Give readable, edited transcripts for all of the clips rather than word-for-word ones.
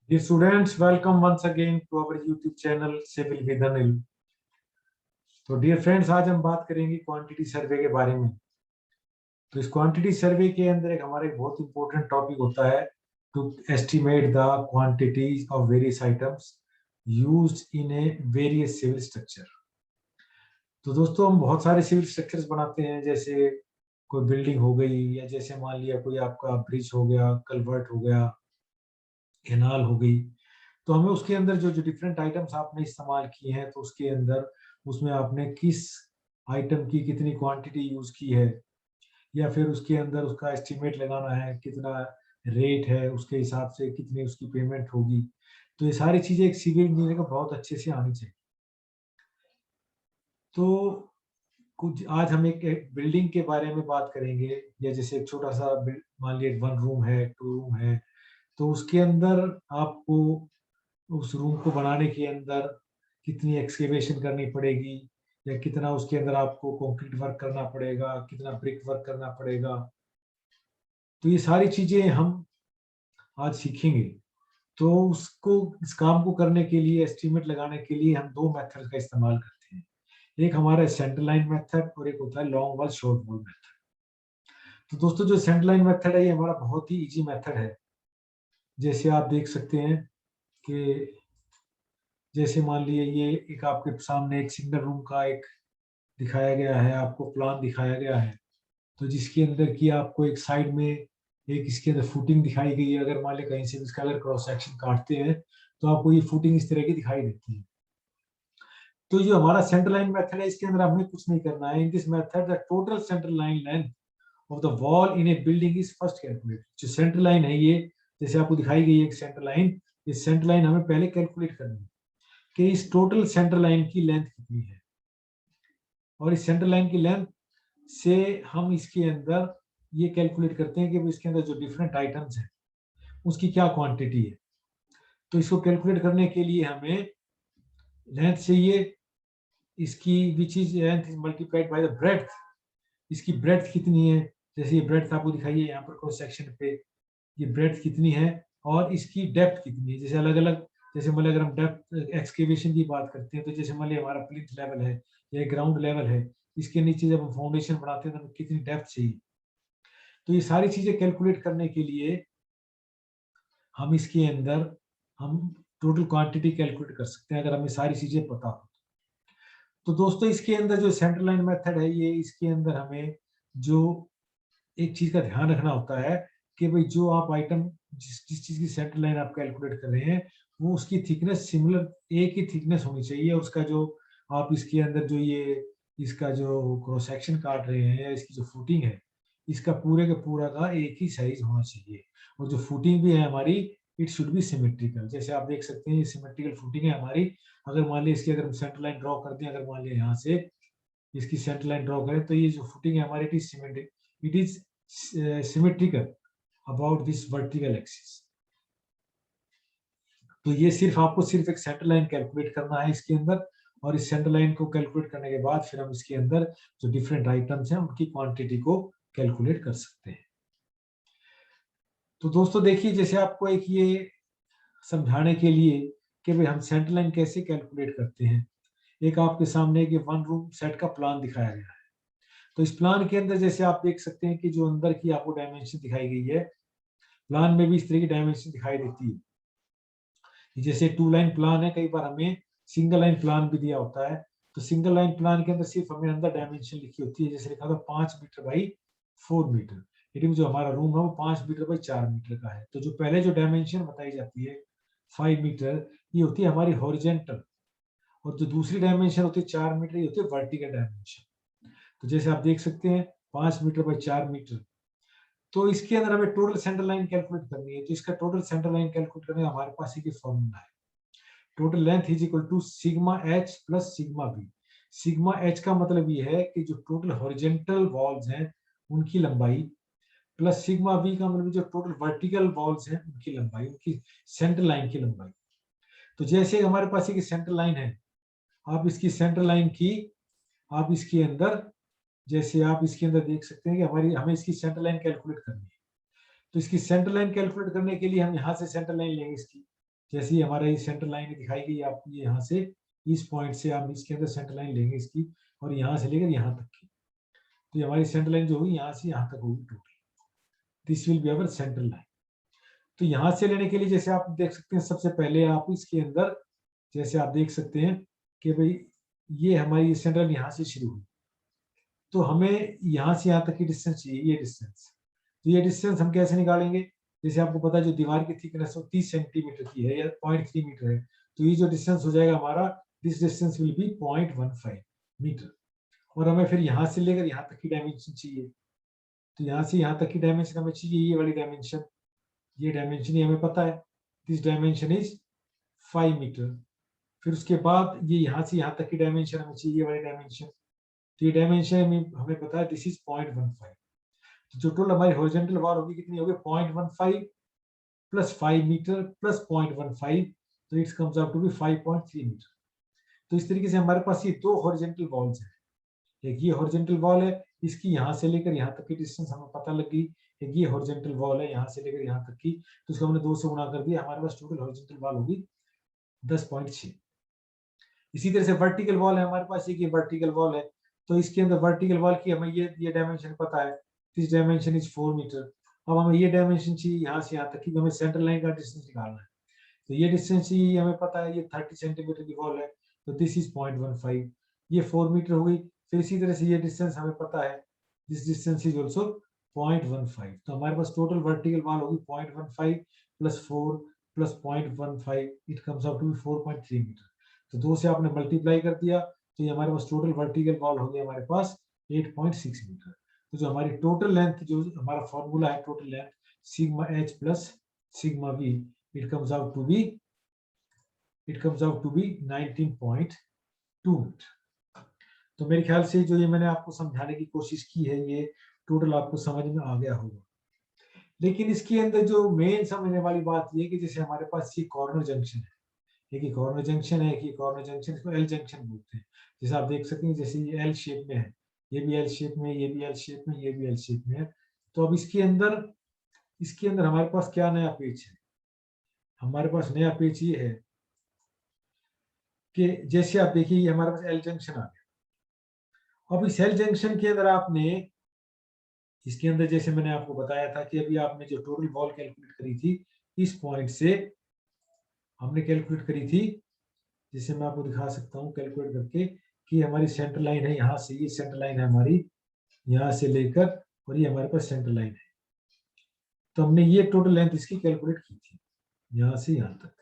Dear students, welcome once again to our YouTube channel Civil with Anil. तो dear friends, आज हम बात करेंगे क्वांटिटी सर्वे के बारे में। तो इस क्वांटिटी सर्वे के अंदर एक हमारा एक बहुत इंपॉर्टेंट टॉपिक होता है to estimate the quantities of various items used in a various civil structure. तो दोस्तों, हम बहुत सारे सिविल स्ट्रक्चर्स बनाते हैं, जैसे कोई बिल्डिंग हो गई, या जैसे मान लिया कोई आपका ब्रिज हो गया, कलवर्ट हो गया, कैनाल हो गई। तो हमें उसके अंदर जो जो डिफरेंट आइटम्स आपने इस्तेमाल किए हैं, तो उसके अंदर उसमें आपने किस आइटम की कितनी क्वांटिटी यूज की है, या फिर उसके अंदर उसका एस्टिमेट लगाना है, कितना रेट है, उसके हिसाब से कितनी उसकी पेमेंट होगी। तो ये सारी चीजें एक सिविल इंजीनियर को बहुत अच्छे से आनी चाहिए। तो कुछ आज हम एक बिल्डिंग के बारे में बात करेंगे, या जैसे एक छोटा सा मान लिया 1 रूम है, 2 रूम है, तो उसके अंदर आपको उस रूम को बनाने के अंदर कितनी एक्सकेवेशन करनी पड़ेगी, या कितना उसके अंदर आपको कंक्रीट वर्क करना पड़ेगा, कितना ब्रिक वर्क करना पड़ेगा। तो ये सारी चीजें हम आज सीखेंगे। तो उसको इस काम को करने के लिए, एस्टिमेट लगाने के लिए हम दो मेथड का इस्तेमाल करते हैं। एक हमारा सेंटर लाइन मेथड और एक होता है long wall short wall method. तो दोस्तों, जो सेंटर लाइन मेथड है, ये हमारा बहुत ही इजी मेथड है। जैसे आप देख सकते हैं कि जैसे मान लिए ये एक आपके सामने एक सिंगल रूम का एक दिखाया गया है, आपको प्लान दिखाया गया है। तो जिसके अंदर की आपको एक साइड में एक इसके अंदर फुटिंग दिखाई गई है। अगर मान लिया कहीं से इसका अगर क्रॉस सेक्शन काटते हैं, तो आपको ये फुटिंग इस तरह की दिखाई देती है। तो जो हमारा सेंटर लाइन मेथड है, इसके अंदर हमें कुछ नहीं करना है। In this method the total centre line length of the wall in A building is first calculate. जो सेंटर लाइन है, ये जैसे आपको दिखाई गई है एक सेंटर लाइन, इस सेंटर लाइन हमें पहले कैलकुलेट करनी है कि इस टोटल सेंटर लाइन की लेंथ कितनी है, और इस सेंटर लाइन की लेंथ से हम इसके अंदर ये कैलकुलेट करते हैं कि इसके अंदर जो डिफरेंट आइटम्स हैं उसकी क्या क्वांटिटी है। तो इसको कैलकुलेट करने के लिए हमें लेंथ चाहिए, इसकी which is length is multiplied by the breadth. इसकी ब्रेड्थ कितनी है, जैसे ये ब्रेड्थ आपको दिखाई है यहाँ पर क्रॉस सेक्शन पे, ये ब्रेड्थ कितनी है, और इसकी डेप्थ कितनी है। जैसे अलग अलग, जैसे मान अगर हम डेप्थ एक्सकेवेशन की बात करते हैं, तो जैसे मान लिया हमारा प्लिंथ लेवल है या ग्राउंड लेवल है, इसके नीचे जब हम फाउंडेशन बनाते हैं तो कितनी डेप्थ चाहिए। तो ये सारी चीजें कैलकुलेट करने के लिए हम इसके अंदर हम टोटल क्वांटिटी कैलकुलेट कर सकते हैं, अगर हमें सारी चीजें पता हो। तो दोस्तों, इसके अंदर जो सेंटर लाइन मेथड है, ये इसके अंदर हमें जो एक चीज का ध्यान रखना होता है कि भाई जो आप आइटम जिस जिस चीज की सेंटर लाइन आप कैलकुलेट कर रहे हैं, वो उसकी थिकनेस सिमिलर एक ही थिकनेस होनी चाहिए। उसका जो आप इसके अंदर जो ये इसका जो क्रॉस सेक्शन काट रहे हैं, या इसकी जो फुटिंग है, इसका पूरे का पूरा का एक ही साइज होना चाहिए। और जो फुटिंग भी है हमारी, इट शुड बी सिमेट्रिकल। जैसे आप देख सकते हैं, ये सिमेट्रिकल फुटिंग है हमारी। अगर मान लिया इसकी अगर हम सेंटर लाइन ड्रॉ कर दें, अगर मान लिया यहाँ से इसकी सेंटर लाइन ड्रॉ करें, तो ये जो फुटिंग है हमारी, it is symmetrical about this vertical axis. तो ये सिर्फ आपको सिर्फ एक सेंटर लाइन कैलकुलेट करना है इसके अंदर, और इस सेंटर लाइन को कैलकुलेट करने के बाद फिर हम इसके अंदर जो डिफरेंट आइटम्स हैं उनकी क्वांटिटी को कैलकुलेट कर सकते हैं। तो दोस्तों देखिए, जैसे आपको एक ये समझाने के लिए कि भाई हम सेंटर लाइन कैसे कैलकुलेट करते हैं, एक आपके सामने एक 1 रूम सेट का प्लान दिखाया गया है। तो इस प्लान के अंदर जैसे आप देख सकते हैं कि जो अंदर की आपको डायमेंशन दिखाई गई है, प्लान में भी इस तरह की डायमेंशन दिखाई देती है। जैसे 2 लाइन प्लान है, कई बार हमें सिंगल लाइन प्लान भी दिया होता है। तो सिंगल लाइन प्लान के अंदर सिर्फ हमें अंदर डायमेंशन लिखी होती है, जैसे लिखा था 5 मीटर बाई 4 मीटर। लेकिन जो हमारा रूम है वो 5 मीटर बाई 4 मीटर का है। तो जो पहले जो डायमेंशन बताई जाती है 5 मीटर, ये होती है हमारी हॉरिजेंटल, और जो दूसरी डायमेंशन होती है 4 मीटर, ये होती है वर्टिकल डायमेंशन। तो जैसे आप देख सकते हैं 5 मीटर बाई 4 मीटर। तो इसके अंदर हमें टोटल सेंटर लाइन कैलकुलेट करनी है। तो इसका टोटल सेंटर लाइन कैलकुलेट करने का हमारे पास एक फॉर्मूला है, total length is equal to sigma H plus sigma B. Sigma H का मतलब ये है कि जो टोटल हॉरिजेंटल वॉल्स हैं उनकी लंबाई, प्लस सिग्मा बी का मतलब जो टोटल वर्टिकल वॉल्स हैं उनकी लंबाई, उनकी सेंटर लाइन की लंबाई। तो जैसे हमारे पास एक सेंटर लाइन है, आप इसकी सेंटर लाइन की आप इसके अंदर, जैसे आप इसके अंदर देख सकते हैं कि हमें इसकी सेंटर लाइन कैलकुलेट करनी है। तो इसकी सेंटर लाइन कैलकुलेट करने के लिए हम यहाँ से सेंटर लाइन लेंगे इसकी, जैसे ही हमारा ये सेंटर लाइन दिखाई गई आपको, ये यहाँ से इस पॉइंट से आप इसके अंदर सेंटर लाइन लेंगे इसकी, और यहाँ से लेकर यहाँ तक की, तो हमारी सेंटर लाइन जो होगी यहाँ से यहाँ तक होगी total. This will be our centre line. तो यहाँ से लेने के लिए जैसे आप देख सकते हैं, सबसे पहले आप इसके अंदर जैसे आप देख सकते हैं कि भाई ये हमारी सेंटर लाइन यहाँ से शुरू हुई, तो हमें यहाँ से यहाँ तक की डिस्टेंस चाहिए, ये डिस्टेंस। तो ये डिस्टेंस हम कैसे निकालेंगे? जैसे आपको पता है जो दीवार की थिकनेस 30 सेंटीमीटर की है या 0.3 मीटर है, तो ये जो डिस्टेंस हो जाएगा हमारा, this distance will be 0.15 metre. और हमें फिर यहाँ से लेकर यहाँ तक की डायमेंशन चाहिए, तो यहाँ से यहाँ तक की डायमेंशन हमें चाहिए, ये वाली डायमेंशन, ये डायमेंशन हमें पता है, दिस डायमेंशन इज 5 मीटर। फिर उसके बाद ये यहाँ से यहाँ तक की डायमेंशन हमें चाहिए, ये वाली डायमेंशन, तो ये डायमेंशन हमें पता है, दिस इज 0.15। तो जो टोटल हमारी हॉरिजॉन्टल वॉल होगी कितनी होगी? 0.15 प्लस 5 मीटर प्लस 0.15, तो it's comes out to be 5.3 metre. तो इस तरीके से हमारे पास ये दो हॉरिजॉन्टल वॉल्स हैं, एक ये हॉरिजॉन्टल वॉल है, इसकी यहाँ से लेकर यहाँ तक की डिस्टेंस हमें पता लग गई, एक ये हॉरिजॉन्टल वॉल है यहाँ से लेकर यहाँ तक की, तो इसको हमने 2 से गुणा कर दिया, हमारे पास टोटल हॉरिजॉन्टल वॉल होगी 10.6। इसी तरह से वर्टिकल वॉल है हमारे पास, एक ये वर्टिकल वॉल है, तो इसके अंदर वर्टिकल वॉल की हमें ये डायमेंशन पता है, दिस डायमेंशन इज 4 मीटर। अब हमें ये डायमेंशन चाहिए यहाँ से यहाँ तक की, हमें सेंटर लाइन का डिस्टेंस निकालना है, तो ये डिस्टेंस चाहिए, हमें पता है ये 30 सेंटीमीटर की वॉल है, तो दिस इज 0.15, ये 4 मीटर हो गई। फिर इसी तरह से ये डिस्टेंस हमें पता है, दिस डिस्टेंस इज ऑल्सो 0.15, तो हमारे पास टोटल वर्टिकल वॉल होगी 0.15 plus 4 plus 0.15, it comes out to 4.3 metre. तो 2 से आपने मल्टीप्लाई कर दिया, तो ये हमारे पास टोटल वर्टिकल वॉल हो गया हमारे पास 8.6 मीटर। तो जो हमारी टोटल लेंथ, जो हमारा फॉर्मूला है total length, sigma H plus sigma V, it comes out to be 19.2 metre. तो मेरे ख्याल से जो ये मैंने आपको समझाने की कोशिश की है, ये टोटल आपको समझ में आ गया होगा। लेकिन इसके अंदर जो मेन समझने वाली बात ये कि जैसे हमारे पास ये कॉर्नर जंक्शन है, एक ये कॉर्नर जंक्शन है, एक ये कॉर्नर जंक्शन, इसको एल जंक्शन बोलते हैं। जैसे आप देख सकते हैं, जैसे ये एल शेप में है, ये भी एल शेप में, ये भी एल शेप में, ये भी एल शेप में है। तो अब इसके अंदर हमारे पास क्या नया पेच है? हमारे पास नया पेच ये है कि जैसे आप देखिए ये हमारे पास एल जंक्शन आ गया। अब इस एल जंक्शन के अंदर आपने, इसके अंदर जैसे मैंने आपको बताया था कि अभी आपने जो टोटल वॉल कैलकुलेट करी थी, इस पॉइंट से हमने कैलकुलेट करी थी, जिसे मैं आपको दिखा सकता हूँ कैलकुलेट करके, कि हमारी सेंटर लाइन है यहाँ से, ये सेंटर लाइन है हमारी यहाँ से लेकर, और ये हमारे पास सेंटर लाइन है। तो हमने ये टोटल लेंथ इसकी कैलकुलेट की थी यहाँ से यहाँ तक।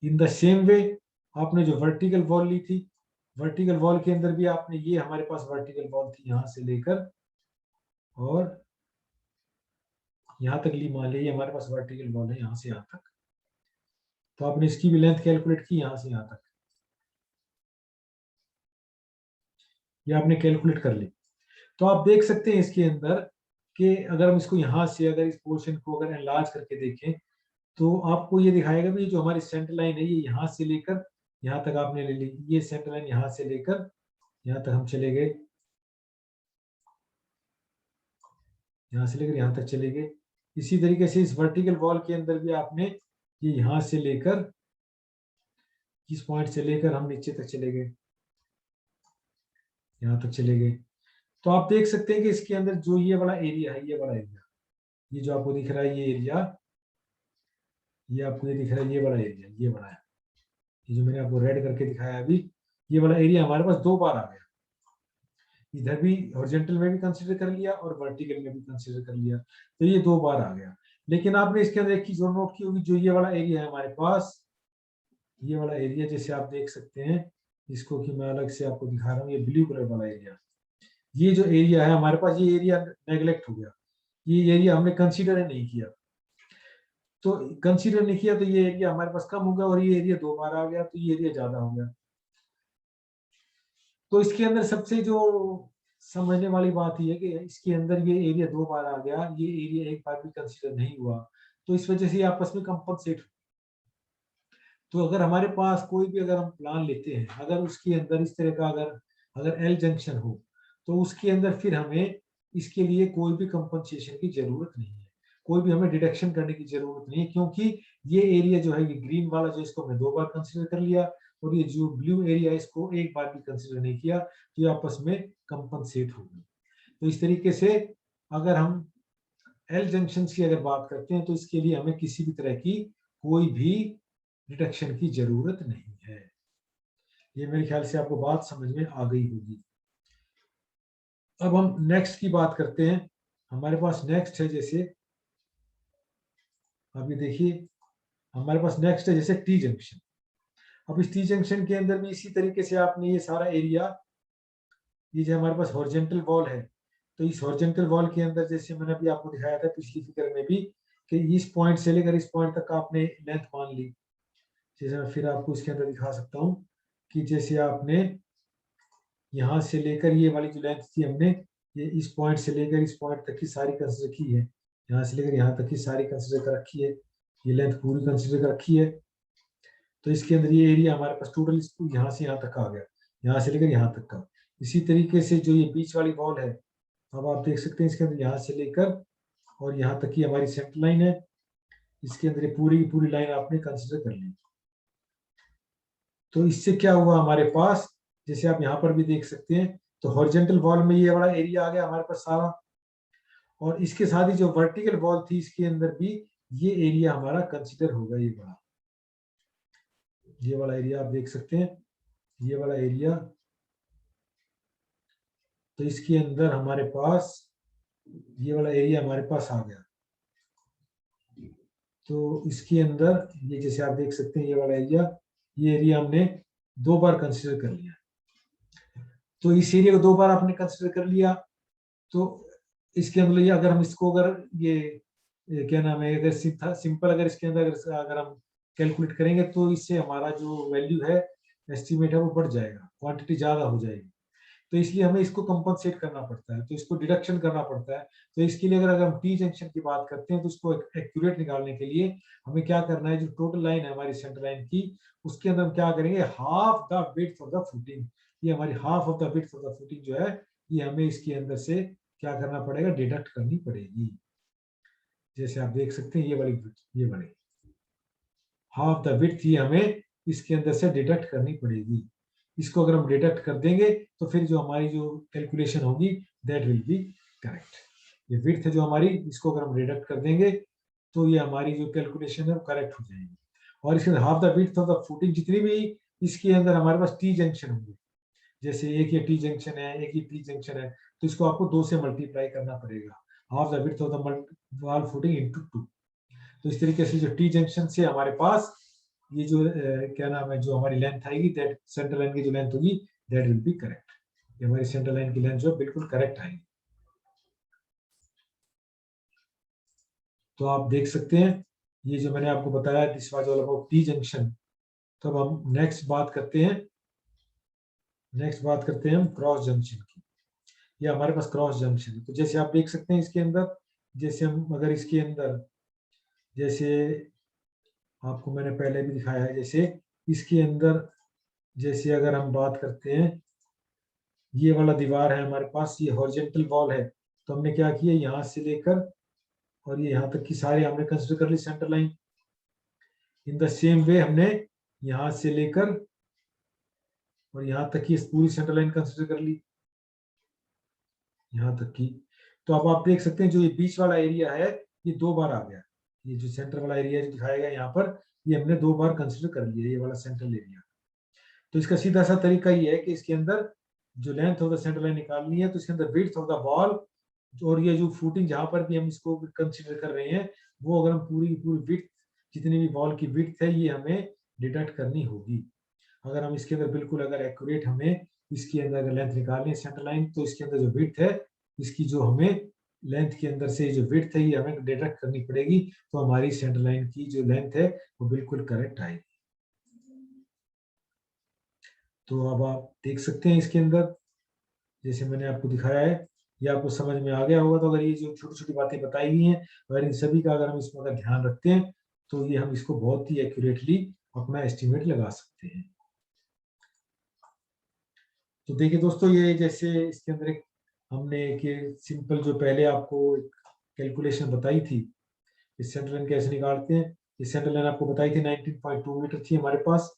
इन द सेम वे आपने जो वर्टिकल वॉल ली थी, वर्टिकल वॉल के अंदर भी आपने, ये हमारे पास वर्टिकल वॉल थी यहाँ से लेकर और यहाँ तक ली, मान लीजिए हमारे पास वर्टिकल वॉल है यहाँ से यहाँ तक, तो आपने इसकी भी लेंथ कैलकुलेट की यहाँ से यहाँ तक, ये आपने कैलकुलेट कर ली। तो आप देख सकते हैं इसके अंदर कि अगर हम इसको यहाँ से, अगर इस पोर्शन को अगर एनलार्ज करके देखें, तो आपको ये दिखाएगा भी जो हमारी सेंटर लाइन है, ये यहाँ से लेकर यहाँ तक आपने ले ली, ये सेंटर लाइन यहाँ से लेकर यहाँ तक हम चले गए, यहाँ से लेकर यहाँ तक चले गए। इसी तरीके से इस वर्टिकल वॉल के अंदर भी आपने ये यहाँ से लेकर, इस पॉइंट से लेकर हम नीचे तक चले गए, यहाँ तक चले गए। तो आप देख सकते हैं कि इसके अंदर जो ये वाला एरिया है, ये वाला एरिया, ये जो आपको दिख रहा है ये एरिया, ये आपको ये दिख रहा है ये वाला एरिया, ये वाला है, ये जो मैंने आपको रेड करके दिखाया अभी, ये वाला एरिया हमारे पास 2 बार आ गया। इधर भी हॉरिजॉन्टल में भी कंसीडर कर लिया और वर्टिकल में भी कंसीडर कर लिया, तो ये 2 बार आ गया। लेकिन आपने इसके अंदर एक चीज और नोट की होगी, जो ये वाला एरिया है हमारे पास, ये वाला एरिया जैसे आप देख सकते हैं, इसको कि मैं अलग से आपको दिखा रहा हूँ, ये ब्लू कलर वाला एरिया, ये जो एरिया है हमारे पास, ये एरिया नेग्लेक्ट हो गया, ये एरिया हमने कंसीडर नहीं किया। तो कंसीडर नहीं किया तो ये एरिया हमारे पास कम हो गया, और ये एरिया 2 बार आ गया, तो ये एरिया ज्यादा हो गया। तो इसके अंदर सबसे जो समझने वाली बात यह है कि इसके अंदर ये एरिया 2 बार आ गया, ये एरिया एक बार भी कंसीडर नहीं हुआ, तो इस वजह से ये आपस में कंपनसेट। तो अगर हमारे पास कोई भी अगर हम प्लान लेते हैं, अगर उसके अंदर इस तरह का अगर एल जंक्शन हो, तो उसके अंदर फिर हमें इसके लिए कोई भी कंपनसेशन की जरूरत नहीं है। कोई भी हमें डिडक्शन करने की जरूरत नहीं है, क्योंकि ये एरिया जो है, ये ग्रीन वाला जो, इसको हमने 2 बार कंसिडर कर लिया, और ये जो ब्लू एरिया इसको एक बार भी कंसिडर नहीं किया, तो ये आपस में कंपनसेट हो गए। तो इस तरीके से अगर हम एल जंक्शन की अगर बात करते हैं, तो इसके लिए हमें किसी भी तरह की कोई भी डिडक्शन की जरूरत नहीं है। ये मेरे ख्याल से आपको बात समझ में आ गई होगी। अब हम नेक्स्ट की बात करते हैं। हमारे पास नेक्स्ट है, जैसे अभी देखिए हमारे पास नेक्स्ट है जैसे टी जंक्शन। अब इस टी जंक्शन के अंदर भी इसी तरीके से आपने ये सारा एरिया, ये जो हमारे पास हॉरिजॉन्टल वॉल है, तो इस हॉरिजॉन्टल वॉल के अंदर जैसे मैंने अभी आपको दिखाया था पिछली फिगर में भी, कि इस पॉइंट से लेकर इस पॉइंट तक आपने लेंथ मान ली। जैसे मैं फिर आपको इसके अंदर दिखा सकता हूँ कि जैसे आपने यहाँ से लेकर ये वाली जो लेंथ थी, हमने ये इस पॉइंट से लेकर इस पॉइंट तक की सारी कंसिडर की है, यहाँ से लेकर यहाँ तक की सारी कंसिडर कर रखी है, ये लेंथ पूरी कंसिडर कर रखी है। तो इसके अंदर ये एरिया हमारे पास टोटल यहाँ से यहाँ तक आ गया, यहाँ से लेकर यहाँ तक का। इसी तरीके से जो ये बीच वाली वॉल है, अब आप देख सकते हैं इसके अंदर यहाँ से लेकर और यहाँ तक की हमारी सेंटर लाइन है, इसके अंदर ये पूरी की पूरी लाइन आपने कंसिडर कर ली। तो इससे क्या हुआ हमारे पास, जैसे आप यहाँ पर भी देख सकते हैं, तो हॉरिजॉन्टल वॉल में ये बड़ा एरिया आ गया हमारे पास सारा, और इसके साथ ही जो वर्टिकल वॉल थी इसके अंदर भी ये एरिया हमारा कंसिडर होगा। ये बड़ा, ये वाला एरिया आप देख सकते हैं, ये वाला एरिया, तो इसके अंदर हमारे पास ये वाला एरिया हमारे पास आ गया। तो इसके अंदर ये जैसे आप देख सकते हैं ये वाला एरिया, ये एरिया हमने 2 बार कंसिडर कर लिया। तो इस एरिया को 2 बार आपने कंसिडर कर लिया, तो इसके अंदर ये अगर हम इसको अगर ये क्या नाम है, अगर सिंपल अगर इसके अंदर अगर हम कैलकुलेट करेंगे, तो इससे हमारा जो वैल्यू है, एस्टिमेट है, वो बढ़ जाएगा, क्वांटिटी ज़्यादा हो जाएगी। तो इसलिए हमें इसको कंपनसेट करना पड़ता है, तो इसको डिडक्शन करना पड़ता है। तो इसके लिए अगर हम टी जंक्शन की बात करते हैं, तो इसको एक्यूरेट निकालने के लिए हमें क्या करना है, जो टोटल लाइन है हमारी सेंटर लाइन की, उसके अंदर हम क्या करेंगे, half the width of the footing, ये हमारी half of the width of the footing जो है, ये हमें इसके अंदर से क्या करना पड़ेगा, डिडक्ट करनी पड़ेगी। जैसे आप देख सकते हैं ये वाली विड्थ, ये वाली हाफ द विड्थ, ये हमें इसके अंदर से डिडक्ट करनी पड़ेगी। इसको अगर हम डिडक्ट कर देंगे, तो फिर जो हमारी जो कैलकुलेशन होगी, दैट विल बी करेक्ट। ये विड्थ है जो हमारी, इसको अगर हम डिडक्ट कर देंगे, तो ये हमारी जो कैलकुलेशन है वो करेक्ट हो जाएगी। और इसके अंदर half the width of the footing, जितनी भी इसके अंदर हमारे पास टी जंक्शन होंगे, जैसे एक ये टी जंक्शन है, एक ये टी जंक्शन है, तो इसको आपको 2 से मल्टीप्लाई करना पड़ेगा, half the width of the wall footing into 2। तो इस तरीके से जो टी जंक्शन से हमारे पास ये जो क्या नाम है, जो हमारी लेंथ आएगी, दैट सेंटर लाइन की जो लेंथ होगी, दैट विल बी करेक्ट। ये हमारी सेंटर लाइन की लेंथ जो बिल्कुल करेक्ट आएगी। तो आप देख सकते हैं ये जो मैंने आपको बताया, this was all about T junction. तो अब हम नेक्स्ट बात करते हैं, हम क्रॉस जंक्शन की। ये हमारे पास क्रॉस जंक्शन है। तो जैसे आप देख सकते हैं इसके अंदर, जैसे हम अगर इसके अंदर, जैसे आपको मैंने पहले भी दिखाया है, जैसे इसके अंदर जैसे अगर हम बात करते हैं, ये वाला दीवार है हमारे पास, ये हॉरिजॉन्टल वॉल है, तो हमने क्या किया, यहाँ से लेकर और ये यहाँ तक की सारी हमने कंसिडर कर ली centre line. In the same way हमने यहाँ से लेकर और यहाँ तक की पूरी सेंटर लाइन कंसिडर कर ली, यहाँ तक की। तो अब आप देख सकते हैं जो ये बीच वाला एरिया है, ये 2 बार आ गया। ये जो सेंटर वाला एरिया जो दिखाया गया यहाँ पर, ये हमने 2 बार कंसिडर कर लिया, ये वाला सेंट्रल एरिया। तो इसका सीधा सा तरीका ये है कि इसके अंदर जो length of the centre line निकालनी है, तो इसके अंदर विड्थ ऑफ द वॉल, और ये जो फुटिंग जहां पर भी हम इसको कंसीडर कर रहे हैं, वो अगर हम पूरी की पूरी विड्थ, जितनी भी वॉल की विड्थ है, ये हमें डिडक्ट करनी होगी। अगर हम इसके अंदर बिल्कुल अगर एक्यूरेट हमें इसके अंदर अगर लेंथ निकालनी है सेंटर लाइन, तो इसके अंदर जो विड्थ है, इसकी जो हमें लेंथ के अंदर से जो विड्थ है, ये हमें डिडक्ट करनी पड़ेगी, तो हमारी सेंटर लाइन की जो लेंथ है वो बिल्कुल करेक्ट आएगी। तो अब आप देख सकते हैं इसके अंदर, जैसे मैंने आपको दिखाया है, ये आपको समझ में आ गया होगा। तो अगर ये जो छोटी छोटी बातें बताई गई हैं, अगर इन सभी का अगर हम इसमें अगर ध्यान रखते हैं, तो ये हम इसको बहुत ही एक्यूरेटली अपना एस्टिमेट लगा सकते हैं। तो देखिए दोस्तों, ये जैसे इसके अंदर एक हमने एक सिंपल जो पहले आपको कैलकुलेशन बताई थी, इस सेंटर लाइन कैसे निकालते हैं, इस सेंटर लाइन आपको बताई थी 19.2 मीटर थी हमारे पास,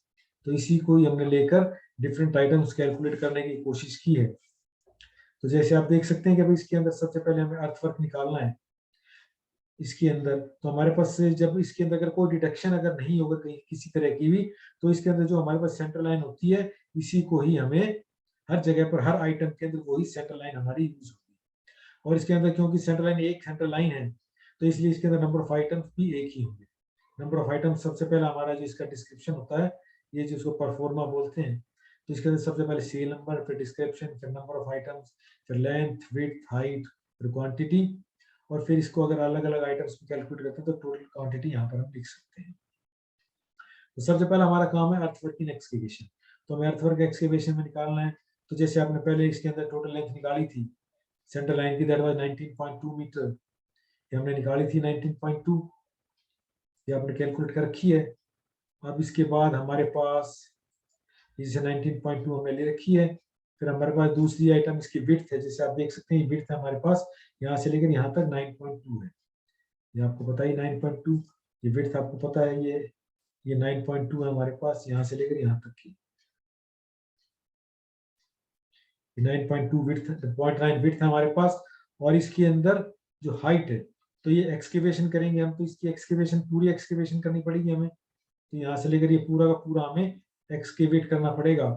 तो इसी को ही हमने लेकर डिफरेंट आइटम्स कैलकुलेट करने की कोशिश की है। तो जैसे आप देख सकते हैं कि अभी इसके अंदर सबसे पहले हमें अर्थवर्क निकालना है इसके अंदर। तो हमारे पास से जब इसके अंदर अगर कोई डिटेक्शन अगर नहीं होगा कहीं किसी तरह की भी, तो इसके अंदर जो हमारे पास सेंटर लाइन होती है इसी को ही हमें हर जगह पर हर आइटम के अंदर वही सेंटर लाइन हमारी यूज होगी। और इसके अंदर क्योंकि सेंटर लाइन एक सेंटर लाइन है तो इसलिए इसके अंदर नंबर ऑफ आइटम्स भी एक ही होंगे। नंबर ऑफ आइटम्स सबसे पहले हमारा जो इसका डिस्क्रिप्शन होता है, ये जिसको परफॉर्मा बोलते हैं, तो इसके अंदर सबसे पहले सीरियल नंबर, फिर डिस्क्रिप्शन, फिर नंबर ऑफ आइटम्स, फिर लेंथ, विड्थ, हाइट, फिर क्वांटिटी, और फिर इसको अगर अलग अलग आइटम्स को कैलकुलेट करते हैं तो टोटल क्वांटिटी यहाँ पर हम लिख सकते हैं। तो सबसे पहला हमारा काम है अर्थवर्क इन एक्सकेवेशन। तो हमें अर्थवर्क एक्सकेवेशन में निकालना है। तो जैसे आपने पहले इसके अंदर टोटल लेंथ निकाली थी सेंटर लाइन की, दैट वाज 19.2 मीटर, ये हमने निकाली थी 19.2, ये आपने कैलकुलेट कर रखी है। अब इसके बाद हमारे पास जैसे 19.2 हमने ले रखी है, फिर हमारे पास दूसरी आइटम इसकी विड्थ है, जैसे आप देख सकते हैं विड्थ हमारे पास यहाँ से लेकर यहाँ तक 9.2 है, ये आपको पता ही 9.2, ये विड्थ आपको पता है, ये 9.2 है हमारे पास यहाँ से लेकर यहाँ तक की, 9.2 विड्थ, 0.9 विड्थ है हमारे पास। और इसके अंदर जो हाइट है, तो ये एक्सकेवेशन करेंगे हम, तो इसकी एक्सकेवेशन पूरी एक्सकेवेशन करनी पड़ेगी हमें, तो यहाँ से लेकर ये पूरा का पूरा हमें एक्सकेवेट करना पड़ेगा।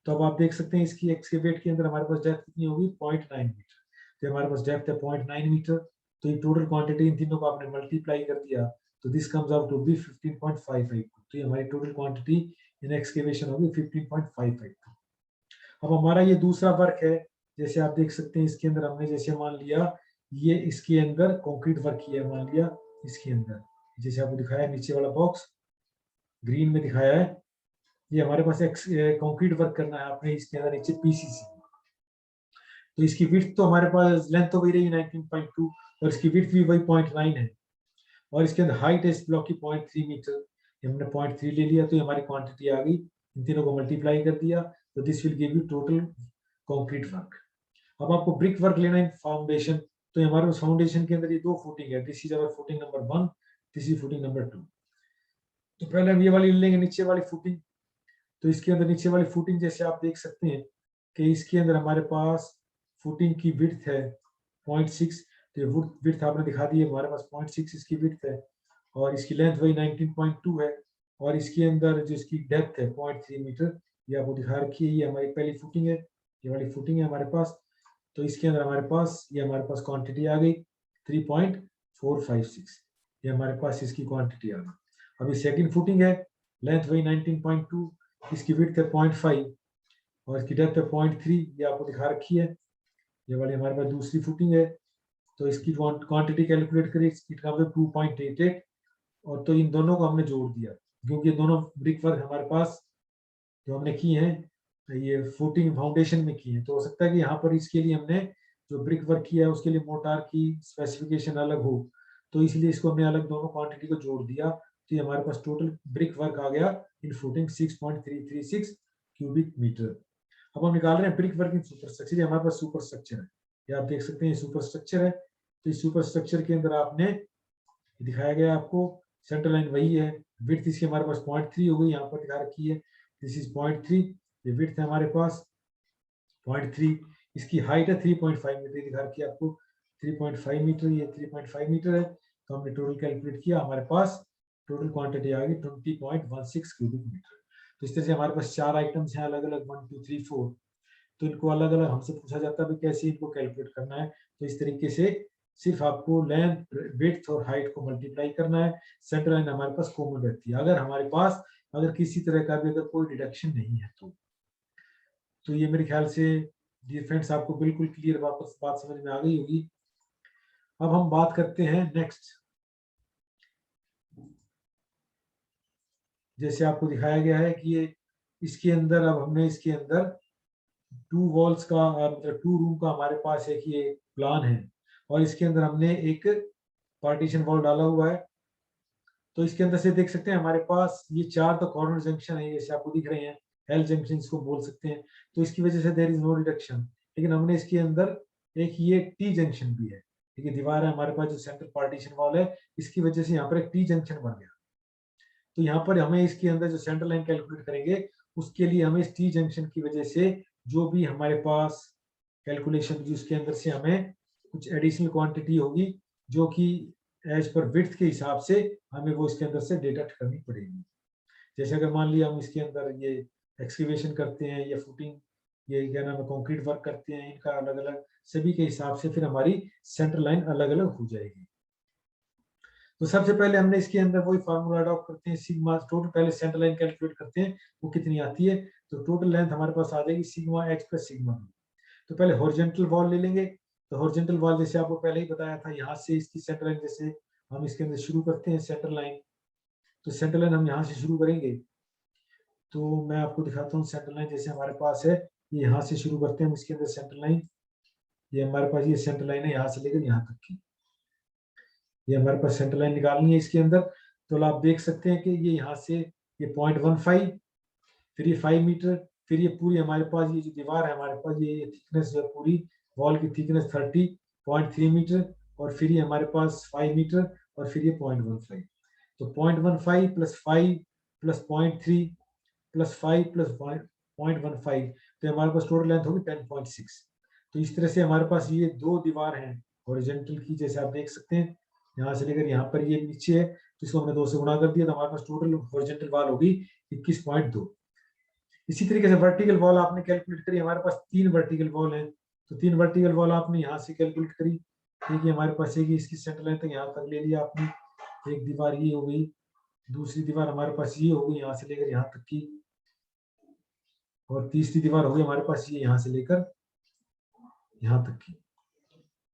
तो अब आप देख सकते हैं इसकी एक्सकेवेट के अंदर हमारे पास डेप्थ कितनी होगी 0.9 मीटर, तो हमारे पास डेप्थ है 0.9 मीटर, तो ये टोटल क्वांटिटी इन तीनों को आपने मल्टीप्लाई कर दिया तो this comes out to be 15.552, तो ये हमारी टोटल क्वांटिटी इन एक्सकेवेशन होगी 15.552। अब हमारा ये दूसरा वर्क है, जैसे आप देख सकते हैं इसके अंदर हमने जैसे मान लिया ये इसके अंदर कंक्रीट वर्क किया, मान लिया इसके अंदर जैसे आपको दिखाया नीचे वाला बॉक्स ग्रीन में दिखाया है, ये हमारे पास कंक्रीट वर्क करना है आपने इसके अंदर नीचे पीसीसी। तो इसकी विड्थ तो हमारे पास लेंथ तो वही रही 19.2 और इसकी विड्थ भी वही 0.9 है, और इसके अंदर हाइट है इस ब्लॉक की 0.3 मीटर, हमने 0.3 ले लिया तो हमारी क्वांटिटी आ गई, इन तीनों को मल्टीप्लाई कर दिया तो this will give you total concrete work. अब आपको ब्रिक वर्क लेना है फाउंडेशन, तो हमारे पास फाउंडेशन के अंदर ये दो फुटिंग है, this is our footing number 1, this is footing number 2। तो पहले हम ये वाली लेंगे नीचे वाली फुटिंग, तो इसके अंदर नीचे वाली फुटिंग जैसे आप देख सकते हैं कि इसके अंदर हमारे पास फुटिंग की विड्थ है 0.6, तो ये विड्थ आपने दिखा दी है, हमारे पास 0.6 इसकी विड्थ है, और इसकी लेंथ वही 19.2 है, और इसके अंदर जो इसकी डेप्थ है 0.3 मीटर, ये आपको दिखा रखी है, ये हमारी पहली फुटिंग है, ये वाली फुटिंग है हमारे पास। तो इसके अंदर हमारे पास ये हमारे पास क्वांटिटी आ गई 3.456, ये हमारे पास इसकी क्वांटिटी आ गई। अभी सेकंड फुटिंग है, लेंथ वही 19.2, इसकी विड्थ है 0.5 और इसकी डेप्थ है 0.3, ये आपको दिखा रखी है, ये वाली हमारे पास दूसरी फुटिंग है। तो इसकी क्वांटिटी कैलकुलेट करी, इसकी 2.88, और तो इन दोनों को हमने जोड़ दिया क्योंकि ये दोनों ब्रिक वर्क हमारे पास जो हमने की है ये फुटिंग फाउंडेशन में की है, तो हो सकता है कि यहाँ पर इसके लिए हमने जो ब्रिक वर्क किया है उसके लिए मोटार की स्पेसिफिकेशन अलग हो, तो इसलिए इसको हमने अलग दोनों क्वांटिटी को जोड़ दिया, तो ये हमारे पास टोटल ब्रिक वर्क आ गया इन फुटिंग 6.336 क्यूबिक मीटर। अब हम निकाल रहे हैं brick work in super structure, ये हमारे पास सुपर स्ट्रक्चर है, ये आप देख सकते हैं सुपर स्ट्रक्चर है। तो इस सुपर स्ट्रक्चर के अंदर आपने दिखाया गया आपको सेंटर लाइन वही है, विड्थ इसकी हमारे पास 0.3 हो गई, यहाँ पर दिखा रखी है दिस इज 0.3, ये विड्थ है हमारे पास 0.3, इसकी हाइट है 3.5 मीटर दिखा रखी है आपको 3.5 मीटर, ये 3.5 मीटर है। तो हमने टोटल कैलकुलेट किया, हमारे पास टोटल क्वांटिटी आ गई 20.16 क्यूबिक मीटर। तो इस तरह से हमारे पास चार आइटम्स हैं अलग अलग 1 2 3 4, तो इनको अलग अलग हमसे पूछा जाता है कैसे इनको कैलकुलेट करना है। तो इस तरीके से सिर्फ आपको लेंथ विड्थ और हाइट को मल्टीप्लाई करना है, सेंटर लाइन हमारे पास कॉमन रहती है अगर हमारे पास अगर किसी तरह का भी अगर कोई डिडक्शन नहीं है तो ये मेरे ख्याल से डियर फ्रेंड्स आपको बिल्कुल क्लियर वापस बात समझ में आ गई होगी। अब हम बात करते हैं नेक्स्ट, जैसे आपको दिखाया गया है कि ये इसके अंदर अब हमने इसके अंदर टू वॉल्स का मतलब टू रूम का हमारे पास एक ये प्लान है, और इसके अंदर हमने एक पार्टीशन वॉल डाला हुआ है। तो इसके अंदर से देख सकते हैं हमारे पास ये चार तो कॉर्नर जंक्शन है, जैसे आपको दिख रहे हैं एल जंक्शन इसको बोल सकते हैं, तो इसकी वजह से देयर इज नो रिडक्शन, लेकिन हमने इसके अंदर एक ये टी जंक्शन भी है, ठीक है, दीवार है हमारे पास जो सेंट्रल पार्टीशन वॉल है, इसकी वजह से यहाँ पर एक टी जंक्शन बन गया। तो यहाँ पर हमें इसके अंदर जो सेंट्रल लाइन कैलकुलेट करेंगे उसके लिए हमें इस टी जंक्शन की वजह से जो भी हमारे पास कैलकुलेशन जिसके अंदर से हमें कुछ एडिशनल क्वांटिटी होगी जो कि एज पर विड्थ के हिसाब से हमें वो इसके अंदर से डिडक्ट करनी पड़ेगी। जैसे अगर मान लिया हम इसके अंदर ये एक्सकैवेशन करते हैं या फुटिंग, ये क्या नाम है, कंक्रीट वर्क करते हैं, इनका अलग अलग सभी के हिसाब से फिर हमारी सेंट्रल लाइन अलग अलग हो जाएगी। तो सबसे पहले हमने इसके अंदर वही फार्मूला अडॉप्ट करते हैं, सिग्मा टोटल, पहले सेंट्रल लाइन कैलकुलेट करते हैं वो कितनी आती है। तो टोटल लेंथ हमारे पास आ जाएगी sigma H plus sigma B. तो पहले हॉरिजॉन्टल वॉल ले लेंगे। तो हॉरिजॉन्टल वॉल जैसे आपको पहले ही बताया था, यहाँ से इसकी सेंट्रल लाइन जैसे हम इसके अंदर शुरू करते हैं सेंट्रल लाइन, तो सेंट्रल लाइन हम यहाँ से शुरू करेंगे। तो मैं आपको दिखाता हूँ सेंट्रल लाइन जैसे हमारे पास है, ये यहाँ से शुरू करते हैं हम इसके अंदर सेंट्रल लाइन। ये हमारे पास ये सेंट्रल लाइन है यहाँ से लेकर यहाँ तक की, ये हमारे पास सेंट्रल लाइन निकालनी है इसके अंदर। तो आप देख सकते हैं कि ये यहाँ से ये 0.15, फिर ये 5 मीटर, फिर ये पूरी हमारे पास ये जो दीवार है हमारे पास ये थिकनेस है, पूरी वॉल की थिकनेस 30.3 मीटर, और फिर ये हमारे पास 5 मीटर, और फिर ये 0.15। तो 0.15 प्लस 5 प्लस 0.3 प्लस 5 प्लस 0.15, तो हमारे पास टोटल लेंथ होगी 10.6। तो इस तरह से हमारे पास ये दो दीवार हैं हॉरिजॉन्टल की, जैसे आप देख सकते हैं यहाँ से लेकर यहाँ पर ये नीचे है, तो इसको हमने 2 से गुणा कर दिया, तो हमारे पास टोटल हॉरिजॉन्टल वॉल होगी 21.2। इसी तरीके से वर्टिकल वॉल आपने कैलकुलेट करी, हमारे पास 3 वर्टिकल वॉल हैं, तो 3 वर्टिकल वॉल आपने यहाँ से कैलकुलेट करी। ठीक है, हमारे पास एक इसकी सेंटर लाइन तक यहाँ तक ले लिया आपने, एक दीवार ये हो गई, दूसरी दीवार हमारे पास ये हो गई यहाँ से लेकर यहाँ तक की, और तीसरी दीवार हो गई हमारे पास ये यहाँ से लेकर यहाँ तक की।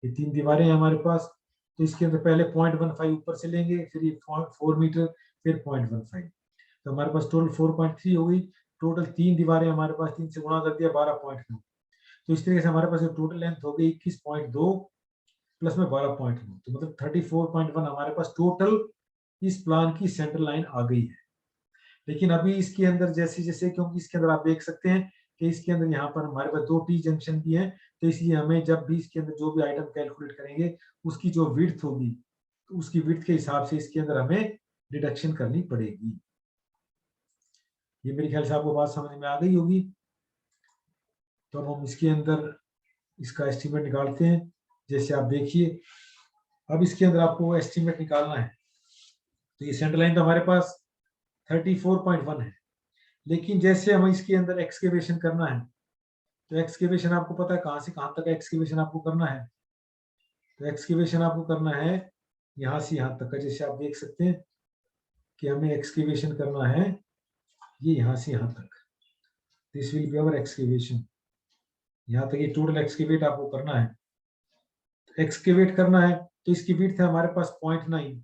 ये 3 दीवारें हैं हमारे पास। तो इसके अंदर पहले 0.15 ऊपर से लेंगे, फिर ये 4 मीटर, फिर 0.15, तो हमारे पास टोटल 4.3 हो गई। टोटल 3 दीवारें हमारे पास, 3 से गुणा कर दिया 12.9। तो इस तरीके से हमारे पास टोटल लेंथ हो गई 21.2 प्लस में 12.9, तो मतलब 34.1 हमारे पास टोटल इस प्लान की सेंट्रल लाइन आ गई है। लेकिन अभी इसके अंदर जैसे जैसे, क्योंकि इसके अंदर आप देख सकते हैं कि इसके अंदर यहाँ पर हमारे पास 2 टी जंक्शन भी हैं, तो इसलिए हमें जब भी इसके अंदर जो भी आइटम कैलकुलेट करेंगे उसकी जो विड्थ होगी, तो उसकी विड्थ के हिसाब से इसके अंदर हमें डिडक्शन करनी पड़ेगी। ये मेरे ख्याल से आपको बात समझ में आ गई होगी। तो अब हम इसके अंदर इसका एस्टीमेट निकालते हैं। जैसे आप देखिए, अब इसके अंदर आपको एस्टीमेट निकालना है। तो ये सेंट्रल लाइन तो हमारे पास 34.1 है, लेकिन जैसे हम इसके अंदर एक्सकेवेशन करना है, तो एक्सकेवेशन आपको पता है कहाँ से कहाँ तक एक्सकेवेशन आपको करना है। तो एक्सकेवेशन आपको करना है यहाँ से यहाँ तक का, जैसे आप देख सकते हैं कि हमें एक्सकेवेशन करना है ये यहाँ से यहाँ तक। This will be our excavation, यहाँ तक ये टोटल एक्सकेवेट आपको करना है। एक्सकेवेट करना है तो इसकी विड्थ है हमारे पास 0.9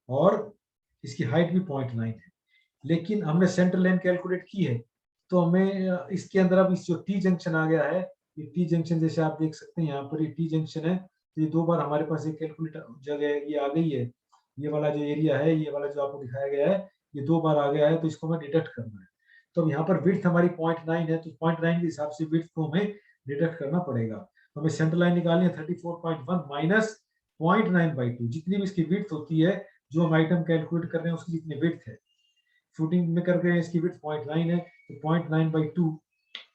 और इसकी हाइट भी 0.9 है, लेकिन हमने सेंट्रल लाइन कैलकुलेट की है, तो हमें इसके अंदर अब इस जो टी जंक्शन आ गया है, ये टी जंक्शन जैसे आप देख सकते हैं यहाँ पर ये टी जंक्शन है, तो ये 2 बार हमारे पास एक कैलकुलेट जगह ये आ गई है। ये वाला जो एरिया है, ये वाला जो आपको दिखाया गया है, ये 2 बार आ गया है, तो इसको हमें डिडक्ट करना है। तो अब यहाँ पर विड्थ हमारी 0.9 है, तो 0.9 के हिसाब से विड्थ को हमें डिडक्ट करना पड़ेगा। तो हमें सेंट्रल लाइन निकालनी है 34.1 माइनस 0.9/2, जितनी भी इसकी विड्थ होती है जो हम आइटम कैलकुलेट कर रहे हैं उसकी जितनी विड्थ है, शूटिंग में करके इसकी विड्थ 0.9 है, तो 0.9/2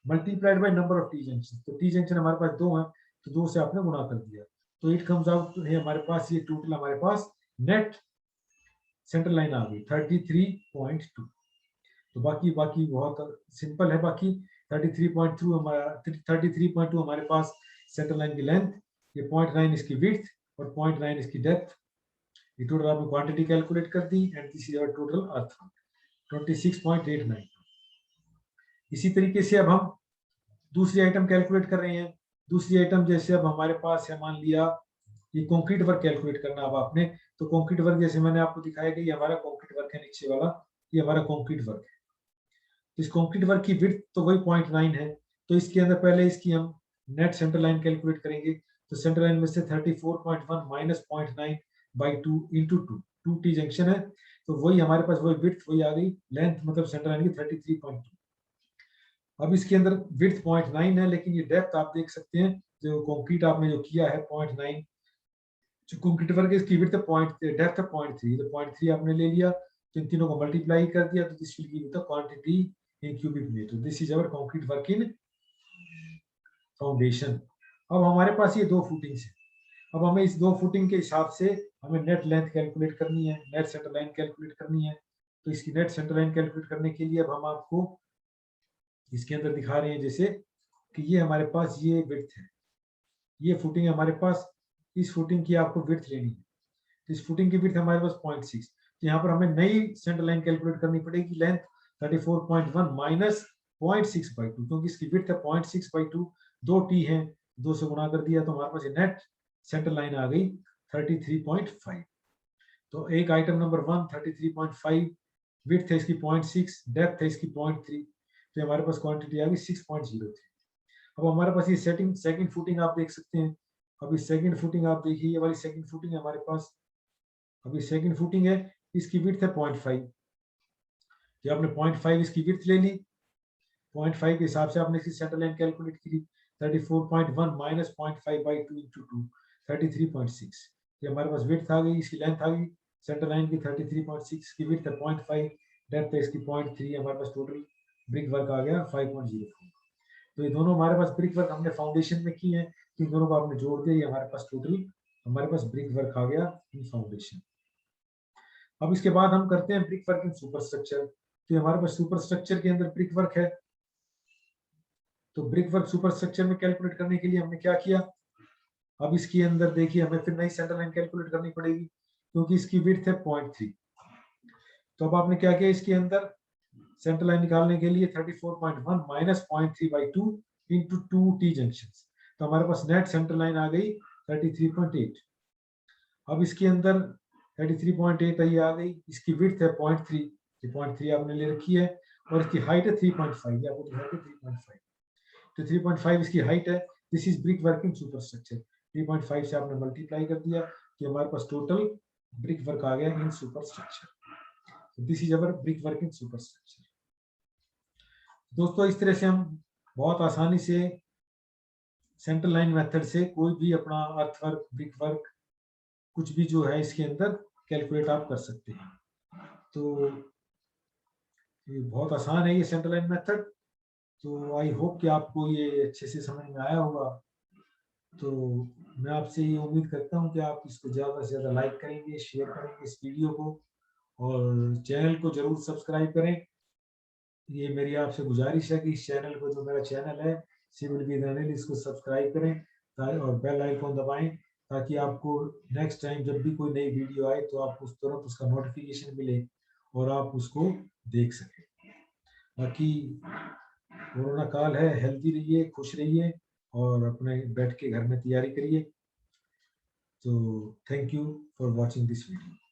multiplied by number of T junction. तो टी जंक्शन हमारे पास 2 हैं, तो 2 से आपने गुणा कर दिया, तो इट कम्स आउट है हमारे पास ये टोटल हमारे पास नेट सेंट्रल लाइन आ गई 33.2। तो बाकी बहुत सिंपल है। बाकी 33.2 हमारे पास सेंट्रल लाइन की लेंथ, ये 0.9 इसकी विड्थ और 0.9 इसकी डेप्थ। ये टोटल आपने क्वांटिटी कैलकुलेट कर दी and this is our total earth 26.89। इसी तरीके से अब हम दूसरी आइटम कैलकुलेट कर रहे हैं। दूसरी आइटम जैसे अब हमारे पास है, मान लिया ये कंक्रीट वर्क कैलकुलेट करना अब आपने, तो कंक्रीट वर्क जैसे मैंने आपको दिखाया कि ये हमारा कंक्रीट वर्क है, नीचे वाला ये हमारा कंक्रीट वर्क है। तो इस कंक्रीट वर्क की विड्थ तो वही 0.9 है, तो इसके अंदर पहले इसकी हम नेट सेंटर लाइन कैलकुलेट करेंगे। तो सेंटर लाइन में से 34.1 माइनस 0.9/2 इंटू 2 टी जंक्शन है, तो वही हमारे पास वही विड्थ वही आ गई, लेंथ मतलब सेंटर लाइन की 33.2। अब इसके अंदर विड्थ 0.9 है, लेकिन ये डेप्थ आप देख सकते हैं जो कंक्रीट आपने जो किया है 0.9, जो कंक्रीट वर्क है इसकी विड्थ डेप्थ 0.3, तो 0.3 आपने ले लिया, तो इन तीनों को मल्टीप्लाई कर दिया, तो this will give the quantity in cubic metre. This is our concrete work in foundation. अब हमारे पास ये 2 फुटिंग्स है। अब हमें इस 2 फुटिंग के हिसाब से हमें नेट लेंथ कैलकुलेट करनी है, नेट सेंटर लाइन कैलकुलेट करनी है। तो इसकी नेट सेंटर लाइन कैलकुलेट करने के लिए अब हम आपको इसके अंदर दिखा रहे हैं, जैसे कि ये हमारे पास ये विड्थ है, ये फुटिंग हमारे पास, इस फुटिंग की आपको विड्थ लेनी है। तो इस फुटिंग की विड्थ हमारे पास 0.6, तो यहाँ पर हमें नई सेंटर लाइन कैलकुलेट करनी पड़ेगी, लेंथ 34.1 माइनस 0.6/2, क्योंकि इसकी विड्थ है 0.6/2, 2 टी है, 2 से गुणा कर दिया, तो हमारे पास ये नेट सेंटर लाइन आ गई 33.5। तो एक आइटम नंबर 1 33.5, विड्थ है इसकी 0.6, डेप्थ है इसकी 0.3, तो हमारे पास क्वांटिटी आ गई 6.03। अब हमारे पास ये सेकंड फुटिंग आप देख सकते हैं। अभी सेकंड फुटिंग आप देखिए, ये वाली सेकंड फुटिंग है हमारे पास। अभी सेकंड फुटिंग है, इसकी विड्थ है 0.5, तो आपने 0.5 इसकी विड्थ ले ली, 0.5 के हिसाब से आपने इसकी सेंटर लाइन कैलकुलेट की, 34.1 माइनस 0.5/2 इंटू 2, 33.6। ये हमारे पास विड्थ आ गई, इसकी लेंथ आ गई सेंटर लाइन की 33.6 की, विड्थ है 0.5, डेप्थ है इसकी 0.3, हमारे पास टोटल ब्रिक वर्क आ गया 5.04। तो ये दोनों हमारे पास ब्रिक वर्क हमने फाउंडेशन में की है, इन दोनों को आपने जोड़ दिया, ये हमारे पास टोटल हमारे पास ब्रिक वर्क आ गया इन फाउंडेशन। अब इसके बाद हम करते हैं brick work in super structure. तो हमारे पास सुपर स्ट्रक्चर के अंदर ब्रिक वर्क है, तो ब्रिक वर्क सुपर स्ट्रक्चर में कैलकुलेट करने के लिए हमने क्या किया, अब इसके अंदर देखिए हमें फिर नई सेंटर लाइन कैलकुलेट करनी पड़ेगी, क्योंकि इसकी विड्थ है 0.3। तो अब आपने क्या किया, इसके अंदर सेंटर लाइन निकालने के लिए 34.1 माइनस 0.3/2 इंटू 2 टी जंक्शन, तो हमारे पास नेट सेंटर लाइन आ गई 33.8। अब इसके अंदर 33.8 ये आ गई, इसकी विड्थ है 0.3, 0.3 आपने ले रखी है, और इसकी हाइट है 3.5, ये आपको दिखा के 3.5, तो 3.5 इसकी हाइट है। This is brick work in super structure, 3.5 से आपने मल्टीप्लाई कर दिया कि हमारे पास टोटल ब्रिक वर्क आ गया in super structure. This is our brick work in super structure. दोस्तों इस तरह से हम बहुत आसानी से सेंटर लाइन मेथड से कोई भी अपना अर्थ वर्क, ब्रिक वर्क, कुछ भी जो है इसके अंदर कैलकुलेट आप कर सकते हैं। तो ये बहुत आसान है ये सेंटर लाइन मेथड। तो आई होप कि आपको ये अच्छे से समझ में आया होगा। तो मैं आपसे ये उम्मीद करता हूँ कि आप इसको ज़्यादा से ज़्यादा लाइक करेंगे, शेयर करेंगे इस वीडियो को, और चैनल को जरूर सब्सक्राइब करें। ये मेरी आपसे गुजारिश है कि इस चैनल को, जो मेरा चैनल है सिविल विद अनिल, इसको सब्सक्राइब करें और बेल आइकॉन दबाएं, ताकि आपको नेक्स्ट टाइम जब भी कोई नई वीडियो आए तो आपको तुरंत उसका नोटिफिकेशन मिले और आप उसको देख सकें। बाकी कोरोना काल है, हेल्दी रहिए, खुश रहिए, और अपने बैठ के घर में तैयारी करिए। तो thank you for watching this video.